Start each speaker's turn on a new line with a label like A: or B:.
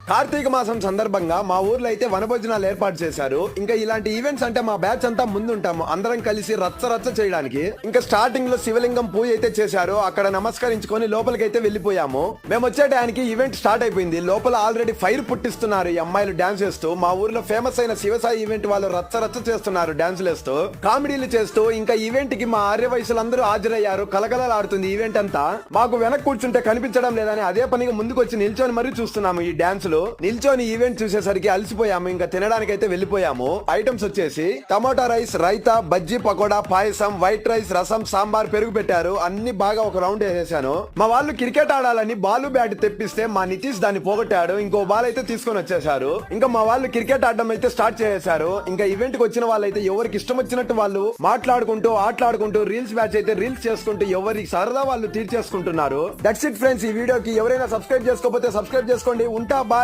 A: కార్తీక మాసం సందర్భంగా మా ఊర్లో అయితే వనభోజనాలు ఏర్పాటు చేశారు. ఇంకా ఇలాంటి ఈవెంట్స్ అంటే మా బ్యాచ్ అంతా ముందుంటాము, అందరం కలిసి రచ్చ చేయడానికి. ఇంకా స్టార్టింగ్ లో శివలింగం పూజ అయితే చేశారు. అక్కడ నమస్కరించుకొని లోపలికైతే వెళ్ళిపోయాము. మేము వచ్చే టైంకి ఈవెంట్ స్టార్ట్ అయిపోయింది. లోపల ఆల్రెడీ ఫైర్ పుట్టిస్తున్నారు ఈ అమ్మాయిలు డాన్స్ చేస్తూ. మా ఊర్లో ఫేమస్ అయిన శివసాయి ఈవెంట్ వాళ్ళు రచ్చ చేస్తున్నారు డాన్సులు వేస్తూ, కామెడీలు చేస్తూ. ఇంకా ఈవెంట్ కి మా ఆర్య వయసులందరూ హాజరయ్యారు. కలకలలాడుతుంది ఈవెంట్ అంతా. మాకు వెనక్ కూర్చుంటే కనిపించడం లేదని అదే పనిగా ముందుకు వచ్చి నిల్చొని మరీ చూస్తున్నాము ఈ డాన్సులు. నిల్చొని ఈవెంట్ చూసేసరికి అలసిపోయాము. ఇంకా తినడానికి అయితే వెళ్ళిపోయాము. ఐటమ్స్ వచ్చేసి టమాటా రైస్, రైతా, బజ్జీ, పకోడా, పాయసం, వైట్ రైస్, రసం, సాంబార్, పెరుగు పెట్టారు. అన్ని బాగా ఒక రౌండ్ వేసేసాను. మా వాళ్ళు క్రికెట్ ఆడాలని బాలు బ్యాట్ తెప్పిస్తే మా నితీష్ దాన్ని పోగొట్టాడు. ఇంకో బాల్ అయితే తీసుకొని వచ్చేసారు. ఇంకా మా వాళ్ళు క్రికెట్ ఆడడం అయితే స్టార్ట్ చేశారు. ఇంకా ఈవెంట్ కి వచ్చిన వాళ్ళైతే ఎవరికి ఇష్టం వచ్చినట్టు వాళ్ళు మాట్లాడుకుంటూ ఆటలాడుకుంటూ రీల్స్ బ్యాచ్ అయితే రీల్స్ చేసుకుంటూ ఎవరికి సరదా వాళ్ళు తీర్చేసుకుంటున్నారు. That's it friends. ఈ వీడియోకి ఎవరైనా సబ్స్క్రైబ్ చేసుకోకపోతే సబ్స్క్రైబ్ చేసుకోండి. ఉంటా, బాయ్.